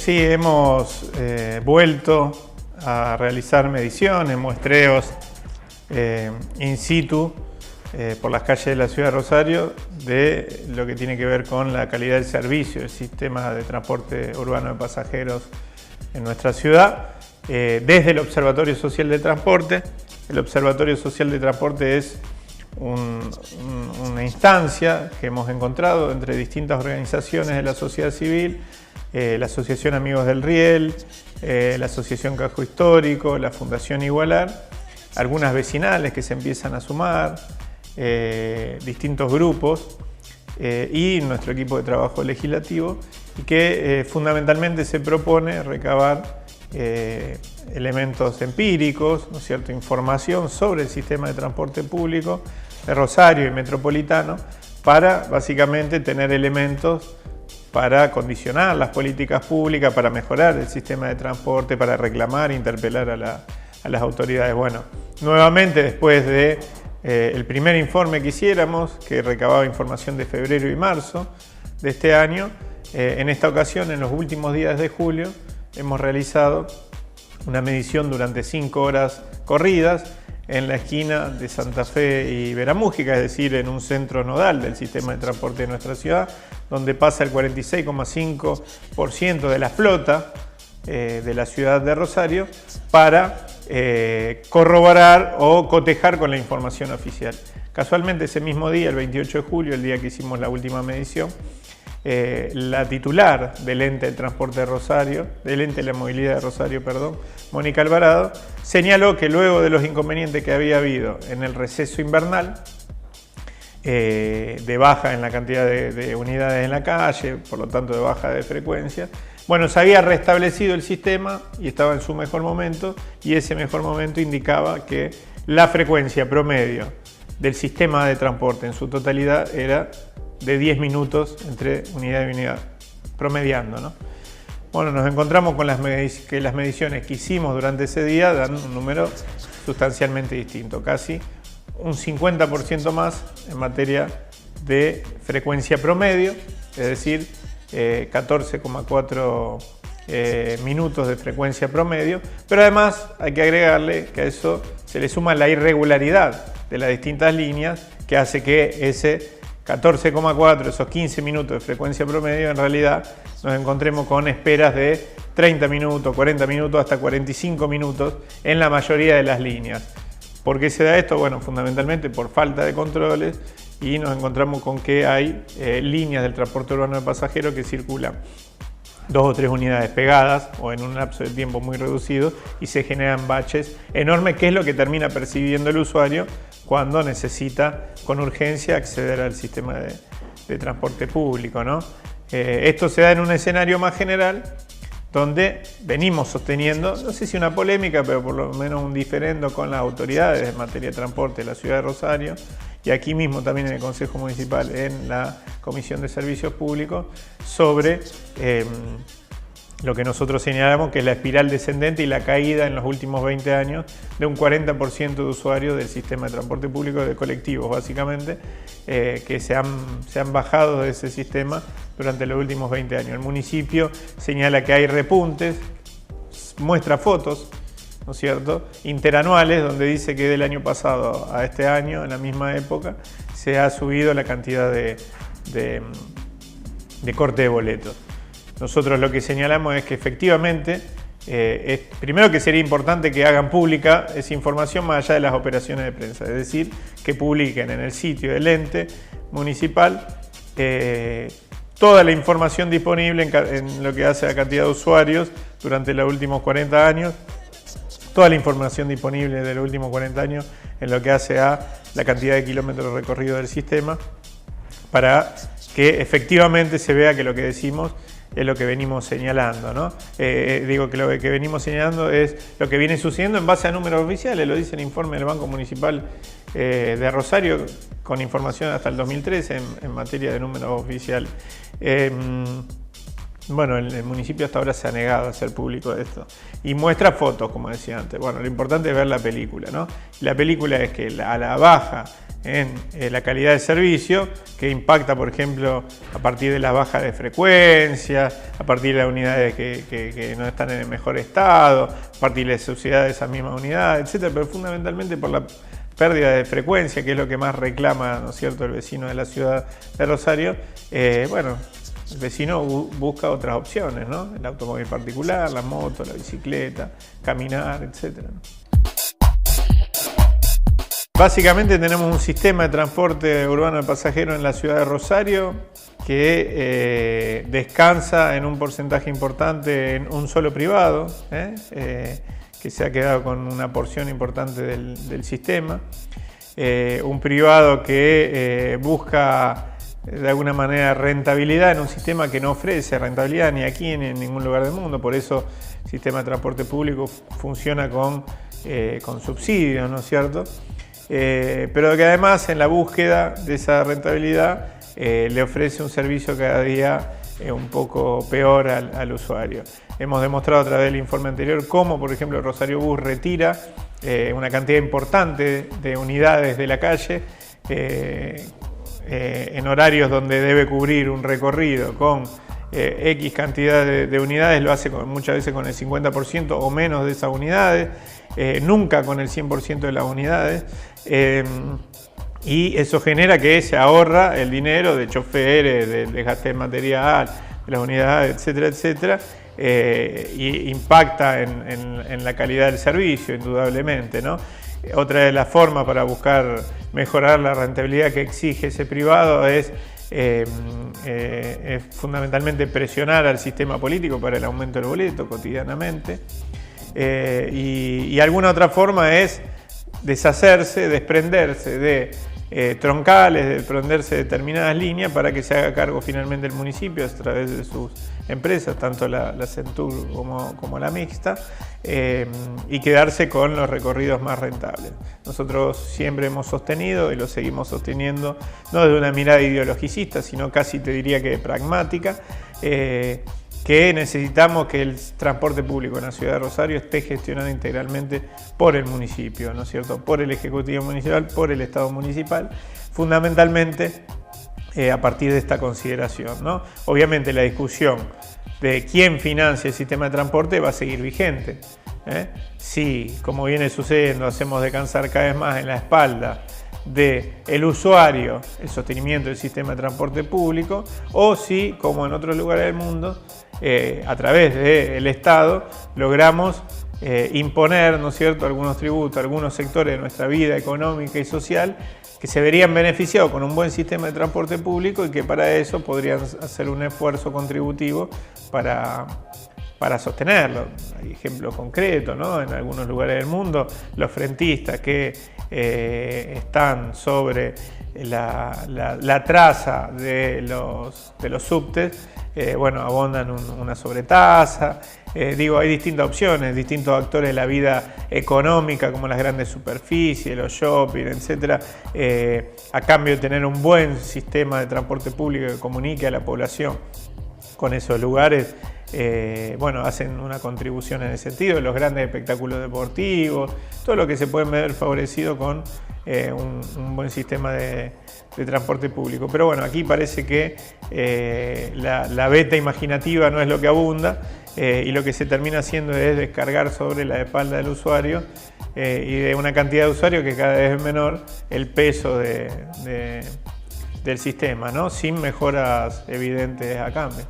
Sí, hemos vuelto a realizar mediciones, muestreos in situ por las calles de la ciudad de Rosario de lo que tiene que ver con la calidad del servicio del sistema de transporte urbano de pasajeros en nuestra ciudad, desde el Observatorio Social de Transporte. El Observatorio Social de Transporte es una instancia que hemos encontrado entre distintas organizaciones de la sociedad civil, la Asociación Amigos del Riel, la Asociación Casco Histórico, la Fundación Igualar, algunas vecinales que se empiezan a sumar, distintos grupos y nuestro equipo de trabajo legislativo, y que fundamentalmente se propone recabar elementos empíricos, ¿no es cierto?, información sobre el sistema de transporte público de Rosario y metropolitano, para básicamente tener elementos para condicionar las políticas públicas, para mejorar el sistema de transporte, para reclamar e interpelar a las autoridades. Bueno, nuevamente después de el primer informe que hiciéramos, que recababa información de febrero y marzo de este año, en esta ocasión, en los últimos días de julio, hemos realizado una medición durante 5 horas corridas en la esquina de Santa Fe y Veramújica, es decir, en un centro nodal del sistema de transporte de nuestra ciudad, donde pasa el 46,5% de la flota de la ciudad de Rosario, para corroborar o cotejar con la información oficial. Casualmente ese mismo día, el 28 de julio, el día que hicimos la última medición, la titular del ente del transporte de Rosario, del ente de la movilidad de Rosario, perdón, Mónica Alvarado, señaló que luego de los inconvenientes que había habido en el receso invernal, de baja en la cantidad de unidades en la calle, por lo tanto de baja de frecuencia, bueno, se había restablecido el sistema y estaba en su mejor momento, y ese mejor momento indicaba que la frecuencia promedio del sistema de transporte en su totalidad era de 10 minutos entre unidad y unidad, promediando, ¿no? Bueno, nos encontramos con que las mediciones que hicimos durante ese día dan un número sustancialmente distinto, casi un 50% más en materia de frecuencia promedio, es decir, 14,4 minutos de frecuencia promedio, pero además hay que agregarle que a eso se le suma la irregularidad de las distintas líneas, que hace que ese 14,4, esos 15 minutos de frecuencia promedio, en realidad nos encontremos con esperas de 30 minutos, 40 minutos, hasta 45 minutos en la mayoría de las líneas. ¿Por qué se da esto? Bueno, fundamentalmente por falta de controles, y nos encontramos con que hay líneas del transporte urbano de pasajeros que circulan 2 o 3 unidades pegadas o en un lapso de tiempo muy reducido, y se generan baches enormes, que es lo que termina percibiendo el usuario cuando necesita con urgencia acceder al sistema de transporte público, ¿no? Esto se da en un escenario más general, donde venimos sosteniendo, no sé si una polémica, pero por lo menos un diferendo con las autoridades en materia de transporte de la ciudad de Rosario, y aquí mismo también en el Consejo Municipal, en la Comisión de Servicios Públicos, sobre lo que nosotros señalamos que es la espiral descendente y la caída en los últimos 20 años de un 40% de usuarios del sistema de transporte público, de colectivos básicamente, que se han bajado de ese sistema durante los últimos 20 años. El municipio señala que hay repuntes, muestra fotos, ¿no es cierto?, interanuales, donde dice que del año pasado a este año, en la misma época, se ha subido la cantidad de corte de boletos. Nosotros lo que señalamos es que efectivamente, primero que sería importante que hagan pública esa información más allá de las operaciones de prensa, es decir, que publiquen en el sitio del ente municipal toda la información disponible en lo que hace a la cantidad de usuarios durante los últimos 40 años, toda la información disponible de los últimos 40 años en lo que hace a la cantidad de kilómetros recorridos del sistema, para que efectivamente se vea que lo que decimos es lo que venimos señalando, ¿no? Digo que lo que venimos señalando es lo que viene sucediendo en base a números oficiales, lo dice el informe del Banco Municipal de Rosario, con información hasta el 2013 en materia de números oficiales. Bueno, el municipio hasta ahora se ha negado a hacer público de esto. Y muestra fotos, como decía antes. Bueno, lo importante es ver la película, ¿no? La película es que a la baja en la calidad del servicio, que impacta, por ejemplo, a partir de las bajas de frecuencia, a partir de las unidades que no están en el mejor estado, a partir de la suciedad de esa misma unidad, etc. Pero fundamentalmente por la pérdida de frecuencia, que es lo que más reclama, ¿no es cierto?, el vecino de la ciudad de Rosario. Bueno, el vecino busca otras opciones, ¿no? El automóvil particular, la moto, la bicicleta, caminar, etc. Básicamente tenemos un sistema de transporte urbano de pasajeros en la ciudad de Rosario que descansa en un porcentaje importante en un solo privado, que se ha quedado con una porción importante del sistema. Un privado que busca de alguna manera rentabilidad en un sistema que no ofrece rentabilidad ni aquí ni en ningún lugar del mundo. Por eso el sistema de transporte público funciona con subsidios, ¿no es cierto? Pero que además en la búsqueda de esa rentabilidad le ofrece un servicio cada día un poco peor al usuario. Hemos demostrado a través del informe anterior cómo, por ejemplo, Rosario Bus retira una cantidad importante de unidades de la calle en horarios donde debe cubrir un recorrido con X cantidad de unidades, lo hace muchas veces con el 50% o menos de esas unidades, nunca con el 100% de las unidades, y eso genera que se ahorra el dinero de choferes, del desgaste de material, de las unidades, etcétera, etcétera, y impacta en la calidad del servicio, indudablemente, ¿no? Otra de las formas para buscar mejorar la rentabilidad que exige ese privado es fundamentalmente presionar al sistema político para el aumento del boleto cotidianamente. Y alguna otra forma es deshacerse, desprenderse de troncales, desprenderse de determinadas líneas para que se haga cargo finalmente el municipio a través de sus empresas, tanto la Centur como la mixta, y quedarse con los recorridos más rentables. Nosotros siempre hemos sostenido y lo seguimos sosteniendo, no desde una mirada ideologicista, sino casi te diría que pragmática, que necesitamos que el transporte público en la ciudad de Rosario esté gestionado integralmente por el municipio, ¿no es cierto?, por el Ejecutivo Municipal, por el Estado Municipal, fundamentalmente a partir de esta consideración, ¿no? Obviamente la discusión de quién financia el sistema de transporte va a seguir vigente. Si, como viene sucediendo, hacemos descansar cada vez más en la espalda del usuario el sostenimiento del sistema de transporte público, o si, como en otros lugares del mundo, a través del Estado logramos imponer, ¿no es cierto?, algunos tributos, algunos sectores de nuestra vida económica y social que se verían beneficiados con un buen sistema de transporte público y que para eso podrían hacer un esfuerzo contributivo para sostenerlo. Hay ejemplos concretos, ¿no? En algunos lugares del mundo, los frentistas que están sobre la traza de los subtes, bueno, abondan una sobretasa. Hay distintas opciones, distintos actores de la vida económica, como las grandes superficies, los shopping, etc., a cambio de tener un buen sistema de transporte público que comunique a la población con esos lugares, hacen una contribución en ese sentido. Los grandes espectáculos deportivos, todo lo que se puede ver favorecido con un buen sistema de transporte público. Pero bueno, aquí parece que la beta imaginativa no es lo que abunda, y lo que se termina haciendo es descargar sobre la espalda del usuario y de una cantidad de usuarios que cada vez es menor el peso del sistema, ¿no?, sin mejoras evidentes a cambio.